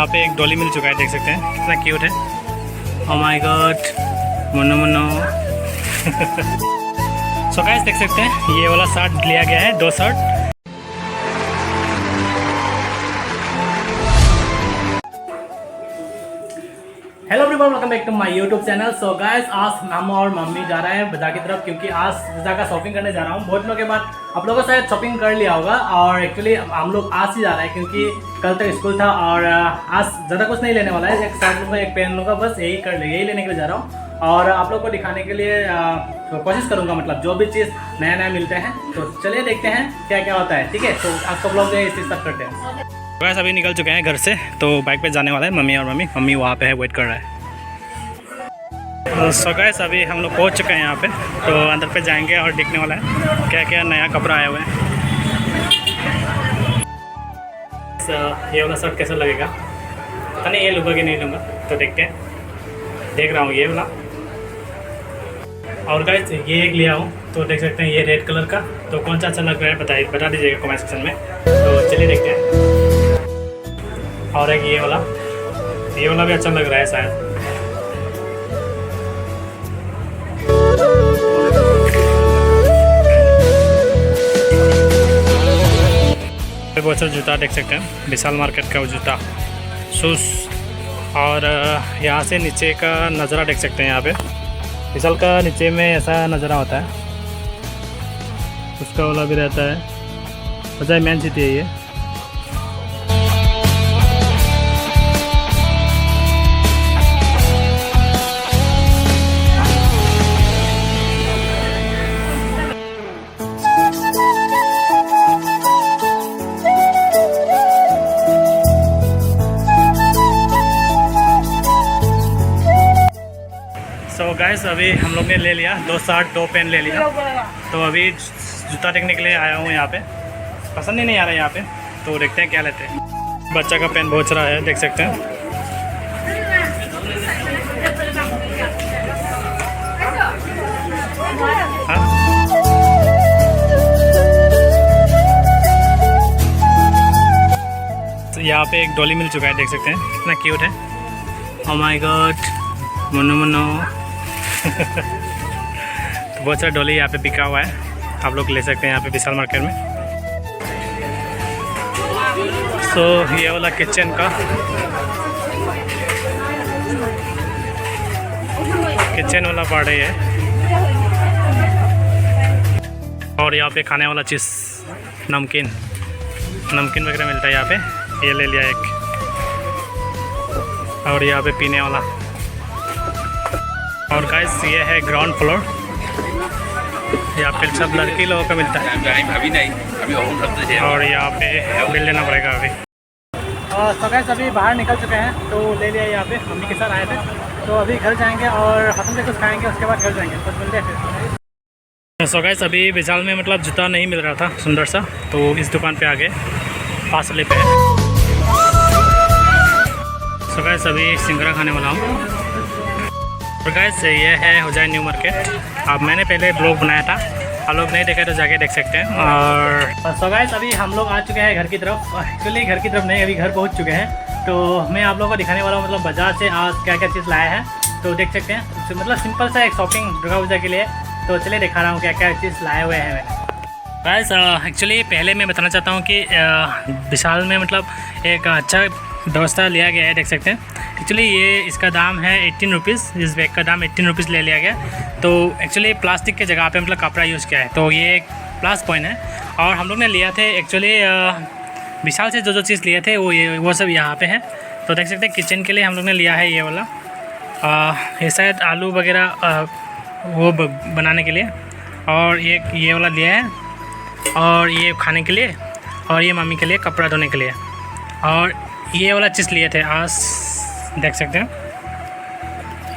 यहाँ पे एक डॉली मिल चुका है, देख सकते हैं कितना क्यूट है। Oh my God, Munro Munro. So guys देख सकते हैं ये वाला शर्ट लिया गया है, 2 shirt. Hello everyone, welcome back to my YouTube channel. So guys आज हम और मम्मी जा रहे हैं बाजार की तरफ, क्योंकि आज बाजार का शॉपिंग करने जा रहा हूँ। बहुत दिनों के बाद आप लोगों से शॉपिंग कर लिया होगा, और एक्चुअली हम लोग आज ही जा रहे हैं क्योंकि कल तक स्कूल था। और आज ज़्यादा कुछ नहीं लेने वाला है, एक शर्ट लूँगा, एक पेन लूँगा, बस यही लेने के लिए जा रहा हूँ। और आप लोग को दिखाने के लिए कोशिश करूँगा, मतलब जो भी चीज़ नया नया मिलते हैं। तो चलिए देखते हैं क्या क्या होता है, ठीक है। तो आज का ब्लॉग जो है इसी स्टार्ट करते हैं। बस अभी निकल चुके हैं घर से, तो बाइक पे जाने वाला है मम्मी और मम्मी वहाँ पे है, वेट कर रहा है। सो गाइस अभी हम लोग पहुँच चुके हैं यहाँ पे, तो अंदर पे जाएंगे और देखने वाला है क्या क्या नया कपड़ा आया हुआ है। ये वाला शर्ट कैसा लगेगा पता नहीं, ये लूँगा कि नहीं लूँगा, तो देखते हैं। देख रहा हूँ ये वाला। और गाइस ये एक लिया हूँ, तो देख सकते हैं ये रेड कलर का। तो कौन सा अच्छा लग रहा है बता दीजिएगा कमेंट सेक्शन में। तो चलिए देखते हैं। और एक ये वाला भी अच्छा लग रहा है शायद। बहुत सारे जूता देख सकते हैं, विशाल मार्केट का वो जूता, शूज़। और यहाँ से नीचे का नज़ारा देख सकते हैं। यहाँ पे विशाल का नीचे में ऐसा नज़ारा होता है, उसका वाला भी रहता है। पता है मेन सिटी है ये। तो गाइस अभी हम लोग ने ले लिया 2 शर्ट 2 पेन ले लिया। तो अभी जूता देखने के लिए आया हूँ यहाँ पे, पसंद ही नहीं आ रहा है यहाँ पे, तो देखते हैं क्या लेते हैं। बच्चा का पेन बहुत सारा है, देख सकते हैं। हाँ? तो यहाँ पे एक डॉली मिल चुका है, देख सकते हैं कितना क्यूट है। Oh my God, Munro Munro. तो बहुत सारा डॉली यहाँ पे बिका हुआ है, आप लोग ले सकते हैं यहाँ पे विशाल मार्केट में। सो ये वाला किचन वाला पार्ट है ये। और यहाँ पे खाने वाला चीज़, नमकीन वगैरह मिलता है यहाँ पे, ये ले लिया एक। और यहाँ पे पीने वाला। और गाइस ये है ग्राउंड फ्लोर, यहाँ पे सब लड़की लोगों का मिलता है। और यहाँ पे बिल लेना पड़ेगा अभी। तो गाइस अभी बाहर निकल चुके हैं, तो ले लिया यहाँ पे, मम्मी के साथ आए थे। तो अभी घर जाएंगे और खत्म से कुछ खाएंगे, उसके बाद घर जाएंगे, तो मिलते हैं फिर। सो गाइस अभी विशाल में मतलब जूता नहीं मिल रहा था सुंदर सा, तो इस दुकान पे आ गए, फासले पे। सो गाइस अभी सिंगरा खाने वाला हूँ। और गाइस ये है हुजाई न्यू मार्केट। अब मैंने पहले ब्लॉग बनाया था, आप लोग नहीं देखे तो जाके देख सकते हैं। और सो गाइस अभी हम लोग आ चुके हैं घर की तरफ। एक्चुअली घर की तरफ नहीं, अभी घर पहुंच चुके हैं। तो मैं आप लोगों को दिखाने वाला हूँ, मतलब बाजार से आज क्या क्या चीज़ लाया है, तो देख सकते हैं। तो मतलब सिंपल सा एक शॉपिंग दुर्गा पूजा के लिए। तो चलिए दिखा रहा हूँ क्या क्या चीज़ लाए हुए हैं मैंने। गाइस एक्चुअली पहले मैं बताना चाहता हूँ कि विशाल में मतलब एक अच्छा व्यवस्था लिया गया है, देख सकते हैं। एक्चुअली ये इसका दाम है 18 रुपीज़, इस बैग का दाम 18 रुपीज़ ले लिया गया। तो एक्चुअली प्लास्टिक के जगह पे मतलब कपड़ा यूज़ किया है, तो ये एक प्लस पॉइंट है। और हम लोग ने लिया थे एक्चुअली विशाल से जो चीज़ लिए थे वो सब यहाँ पे है। तो देख सकते हैं किचन के लिए हम लोग ने लिया है ये वाला, ये शायद आलू वगैरह वो बनाने के लिए। और ये वाला लिया है, और ये खाने के लिए, और ये मम्मी के लिए कपड़ा धोने के लिए। और ये वाला चीज़ लिए थे आज, देख सकते हैं।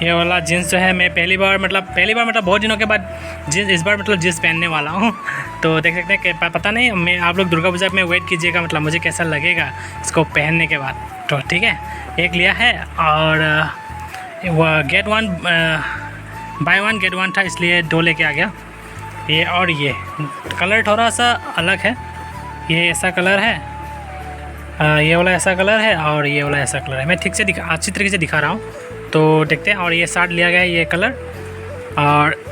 ये वाला जीन्स जो है, मैं पहली बार मतलब बहुत दिनों के बाद जीन्स इस बार मतलब जीन्स पहनने वाला हूँ। तो देख सकते हैं कि पता नहीं, मैं आप लोग दुर्गा पूजा में वेट कीजिएगा, मतलब मुझे कैसा लगेगा इसको पहनने के बाद। तो ठीक है, एक लिया है। और वह बाय वन गेट वन था, इसलिए 2 लेके आ गया ये। और ये कलर थोड़ा सा अलग है, ये ऐसा कलर है ये वाला ऐसा कलर है और ये वाला ऐसा कलर है। मैं ठीक से अच्छी तरीके से दिखा रहा हूँ, तो देखते हैं। और ये शर्ट लिया गया है ये कलर,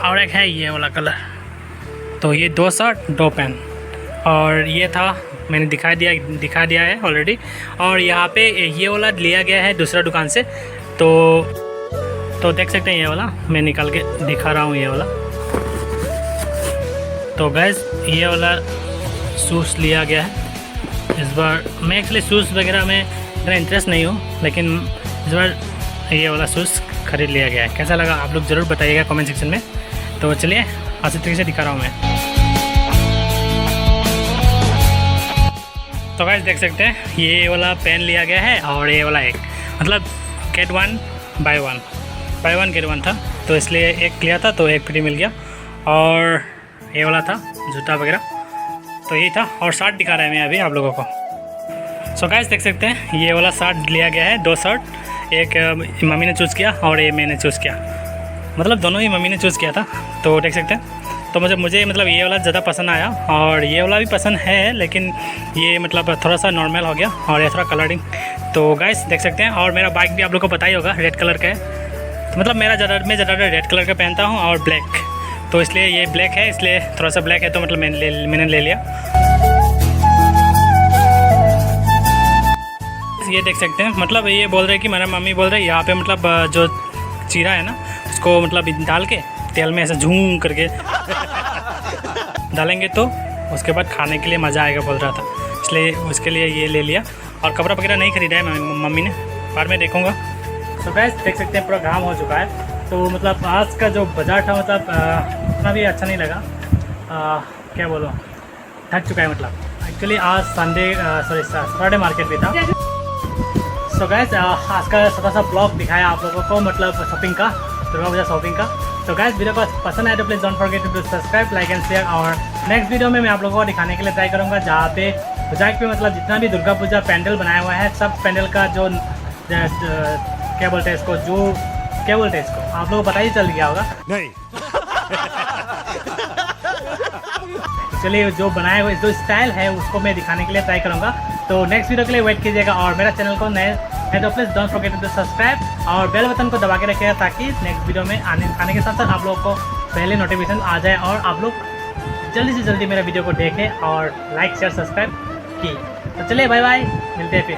और एक है ये वाला कलर। तो ये 2 शर्ट 2 पैंट, और ये था मैंने दिखा दिया है ऑलरेडी। और यहाँ पे ये वाला लिया गया है दूसरा दुकान से, तो देख सकते हैं ये वाला मैं निकाल के दिखा रहा हूँ ये वाला। तो गैस ये वाला शूज़ लिया गया है इस बार। मैं एक्चुअली शूज़ वगैरह में इतना इंटरेस्ट नहीं हूँ, लेकिन इस बार ये वाला शूज़ खरीद लिया गया है। कैसा लगा आप लोग ज़रूर बताइएगा कमेंट सेक्शन में। तो चलिए अच्छी तरीके से दिखा रहा हूँ मैं। तो गाइस देख सकते हैं ये वाला पेन लिया गया है, और ये वाला एक मतलब गेट 1 बाय 1 गेट 1 था, तो इसलिए एक लिया था तो एक फ्री मिल गया। और ये वाला था जूता वगैरह, तो यही था। और शर्ट दिखा रहा है मैं अभी आप लोगों को। सो गाइस देख सकते हैं ये वाला शर्ट लिया गया है, 2 शर्ट, एक मम्मी ने चूज़ किया और ये मैंने चूज़ किया, मतलब दोनों ही मम्मी ने चूज़ किया था। तो देख सकते हैं तो मुझे मतलब ये वाला ज़्यादा पसंद आया, और ये वाला भी पसंद है, लेकिन ये मतलब थोड़ा सा नॉर्मल हो गया, और ये थोड़ा कलरिंग। तो गाइस देख सकते हैं। और मेरा बाइक भी आप लोग को पता ही होगा रेड कलर का है, तो मतलब मैं ज़्यादातर रेड कलर का पहनता हूँ और ब्लैक, तो इसलिए ये ब्लैक है, इसलिए थोड़ा सा ब्लैक है, तो मतलब मैंने ले लिया। ये देख सकते हैं मतलब ये बोल रहे हैं कि मेरा मम्मी बोल रही है यहाँ पे मतलब जो चीरा है ना उसको मतलब डाल के तेल में ऐसे झूम करके डालेंगे, तो उसके बाद खाने के लिए मज़ा आएगा बोल रहा था, इसलिए उसके लिए ये ले लिया। और कपड़ा वगैरह नहीं खरीदा है मम्मी ने, बाद में देखूँगा। तो गैस देख सकते हैं पूरा घाम हो चुका है, तो मतलब आज का जो बाज़ार था मतलब उतना भी अच्छा नहीं लगा। क्या बोलो, थक चुका है मतलब। एक्चुअली आज सैटरडे मार्केट भी था। सो गैस आज का छोटा सा ब्लॉग दिखाया आप लोगों को, मतलब शॉपिंग का, दुर्गा पूजा शॉपिंग का। तो गैस वीडियो को पसंद आए तो please don't forget to subscribe, like and share. और नेक्स्ट वीडियो में मैं आप लोगों को दिखाने के लिए ट्राई करूँगा जहाँ पे गुजरात पे मतलब जितना भी दुर्गा पूजा पैंडल बनाया हुआ है, सब पैंडल का जो क्या बोलते हैं इसको, आप लोगों को पता ही चल गया होगा नहीं। चलिए जो बनाए हुए जो स्टाइल है उसको मैं दिखाने के लिए ट्राई करूँगा। तो नेक्स्ट वीडियो के लिए वेट कीजिएगा, और मेरा चैनल को नए है तो please don't forget to subscribe और बेल बटन को दबा के रखिएगा, ताकि नेक्स्ट वीडियो में आने के साथ साथ आप लोगों को पहले नोटिफिकेशन आ जाए, और आप लोग जल्दी से जल्दी मेरा वीडियो को देखें और लाइक शेयर सब्सक्राइब की। तो चलिए बाय बाय, मिलते हैं फिर।